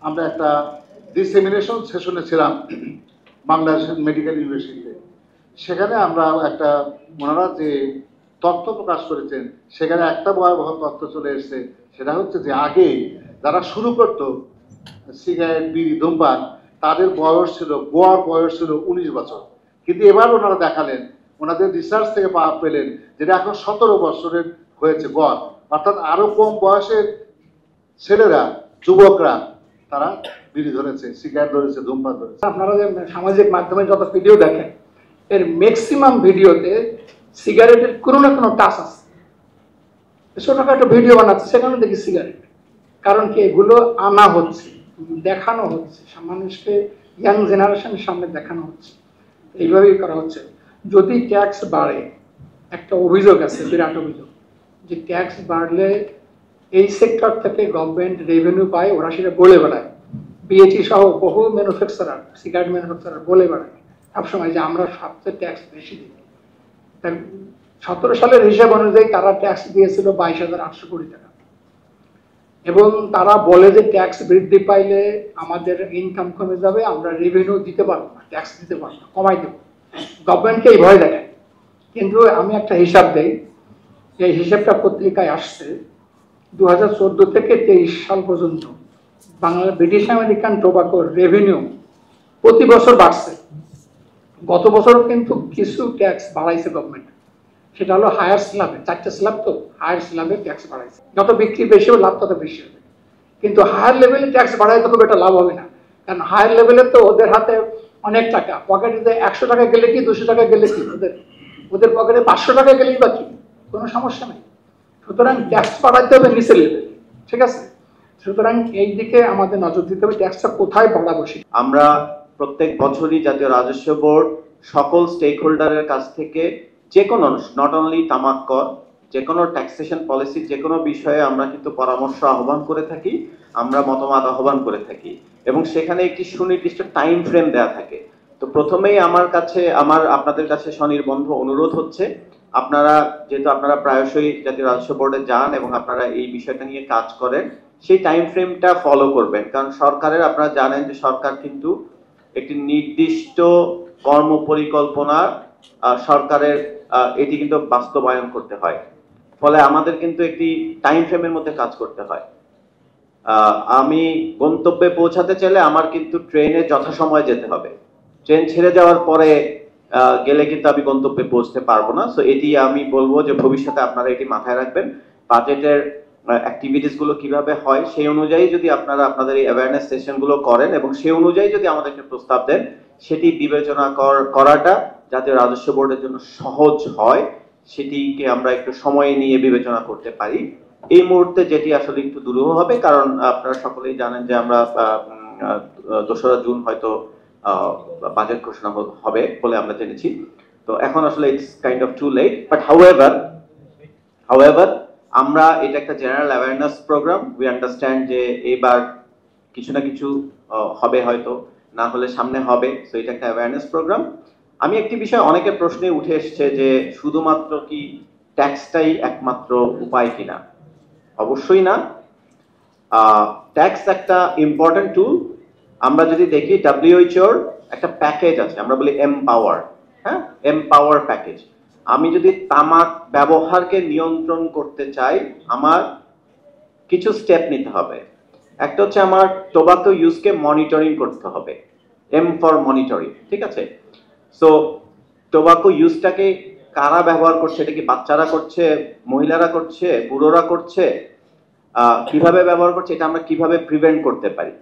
আমরা একটা ডিসেমিনেশন সেশনে ছিলাম বাংলাদেশ মেডিকেল ইউনিভার্সিটিতে। সেখানে আমরা একটা ওনারা যে তথ্য প্রকাশ করেছেন সেখানে একটা ভয়াবহ তথ্য চলে এসেছে। সেটা হচ্ছে যে আগে যারা শুরু করতো সিগারেট বিড়ি ধূমপান তাদের বয়স ছিল, গড় বয়স ছিল 19 বছর, কিন্তু এবার ওনারা দেখালেন, ওনাদের রিসার্চ থেকে পেলেন যেটা এখন 17 বছরের হয়েছে গড়, অর্থাৎ আরো কম বয়সের ছেলেরা, যুবকরা তারা বিড়ি ধরেছে, সিগারেট ধরেছে, ধূমপান ধরেছে। আপনারা যে সামাজিক মাধ্যমে যত ভিডিও দেখেন এর ম্যাক্সিমাম ভিডিওতে সিগারেটের কোনো না কোনো টাচ আছে। ছোটখাটো ভিডিও বানাচ্ছে সেখানে দেখি সিগারেট, কারণ কি এগুলো আনা হচ্ছে, দেখানো হচ্ছে, মানুষকে ইয়াং জেনারেশনের সামনে দেখানো হচ্ছে, এইভাবেই করা হচ্ছে। যদি ট্যাক্স বাড়ে, একটা অভিযোগ আছে, বিরাট অভিযোগ, যে ট্যাক্স বাড়লে এই সেক্টর থেকে গভর্নমেন্ট রেভিনিউ পায়, ওরা সেটা বলে বেড়ায়। বিএটি সহ বহু ম্যানুফ্যাকচারার, সিগারেট ম্যানুফ্যাকচারার বলে বেড়ায় সবসময় যে আমরা সবচেয়ে ট্যাক্স বেশি দিই। 17 সালের হিসাব অনুযায়ী তারা ট্যাক্স দিয়েছিল 22,800 কোটি টাকা, এবং তারা বলে যে ট্যাক্স বৃদ্ধি পাইলে আমাদের ইনকাম কমে যাবে, আমরা রেভিনিউ দিতে পারবো না, ট্যাক্স দিতে পারবো না, কমাই দেবো, গভর্নমেন্টকে এই ভয় দেখায়। কিন্তু আমি একটা হিসাব দেই, এই হিসাবটা পত্রিকায় আসছে 2014 থেকে 23 সাল পর্যন্ত বাংলা ব্রিটিশ আমেরিকান টোবাকোর রেভিনিউ প্রতি বছর বাড়ছে। গত বছর কিন্তু কিছু ট্যাক্স বাড়াইছে গভর্নমেন্ট, সেটা হলো হায়ার স্ল্যাবে, 4টে স্ল্যাব, তো হায়ার স্ল্যাবে ট্যাক্স বাড়াইছে। যত বিক্রি বেশি হবে লাভ তত বেশি হবে, কিন্তু হায়ার লেভেলে ট্যাক্স বাড়াই তো খুব একটা লাভ হবে না, কারণ হায়ার লেভেলে তো ওদের হাতে অনেক টাকা, পকেটে 100 টাকা গেলে কি 200 টাকা গেলে কি, ওদের পকেটে 500 টাকা গেলেই বা কি, কোনো সমস্যা নেই। সুতরাং ট্যাক্স বাড়াইতে হবে নিচের লেভেলে, ঠিক আছে? সুতরাং এই দিকে আমাদের নজর দিতে হবে, ট্যাক্সটা কোথায় বাড়াবো। আমরা প্রত্যেক বছরই জাতীয় রাজস্ব বোর্ড সকল স্টেক হোল্ডারের কাছ থেকে যে কোনো, নট অনলি তামাক কর, যে কোনো ট্যাক্সেশন পলিসি, যে কোনো বিষয়ে আমরা কিন্তু পরামর্শ আহ্বান করে থাকি, আমরা মতামত আহ্বান করে থাকি, এবং সেখানে একটি সুনির্দিষ্ট টাইম ফ্রেম দেওয়া থাকে। তো প্রথমেই আপনাদের কাছে স্বনির্বন্ধ অনুরোধ হচ্ছে, আপনারা যেহেতু আপনারা প্রায়শই জাতীয় রাজস্ব বোর্ডে যান এবং আপনারা এই বিষয়টা নিয়ে কাজ করেন, সেই টাইম ফ্রেমটা ফলো করবেন। কারণ সরকারের, আপনারা জানেন যে সরকার কিন্তু একটি নির্দিষ্ট কর্ম পরিকল্পনা সরকারের এটি কিন্তু বাস্তবায়ন করতে হয়, ফলে আমাদের কিন্তু একটি টাইম ফ্রেমের মধ্যে কাজ করতে হয়। আমি গন্তব্যে পৌঁছাতে চাইলে আমার কিন্তু ট্রেনে যথাসময়ে যেতে হবে, ট্রেন ছেড়ে যাওয়ার পরে গেলে কিন্তু আমি গন্তব্যে পৌঁছতে পারবো না। সো এটি আমি বলবো যে ভবিষ্যতে আপনারা এটি মাথায় রাখবেন। বাজেটের অ্যাক্টিভিটিস গুলো কিভাবে হয় সেই অনুযায়ী যদি আপনারা আপনাদের এই অ্যাওয়ারনেস সেশন গুলো করেন এবং সেই অনুযায়ী যদি আমাদেরকে প্রস্তাব দেন, সেটি বিবেচনা করাটা জাতীয় রাজস্ব বোর্ডের জন্য সহজ হয়, সেটিকে আমরা একটু সময় নিয়ে বিবেচনা করতে পারি। এই মুহূর্তে যেটি আসলে একটু দুরূহ হবে, কারণ আপনারা সকলেই জানেন যে আমরা 2রা জুন হয়তো বাজেট ঘোষণা হবে বলে আমরা জেনেছি। তো এখন আসলে it's kind of too late, but however আমরা এটা একটা general awareness program. We understand যে এবার কিছু না কিছু হবে, হয়তো না হলে সামনে হবে। সো এটা একটা অ্যাওয়ারনেস প্রোগ্রাম। আমি একটি বিষয় অনেকের প্রশ্নে উঠে এসছে যে শুধুমাত্র কি ট্যাক্সটাই একমাত্র উপায় কিনা। অবশ্যই না। ট্যাক্স একটা ইম্পর্টেন্ট টুল। আমরা যদি দেখি WHO একটা প্যাকেজ আছে, আমরা বলি এমপাওয়ার, হ্যাঁ, এমপাওয়ার প্যাকেজ। আমি যদি তামাক ব্যবহারকে নিয়ন্ত্রণ করতে চাই, আমার কিছু স্টেপ নিতে হবে। একটা হচ্ছে আমার টোবাকো ইউজকে মনিটরিং করতে হবে, এম ফর মনিটরিং, ঠিক আছে? সো টোবাকো ইউজটাকে কারা ব্যবহার করছে, এটা কি বাচ্চারা করছে, মহিলারা করছে, বুড়োরা করছে, কিভাবে ব্যবহার করছে, এটা আমরা কিভাবে প্রিভেন্ট করতে পারি।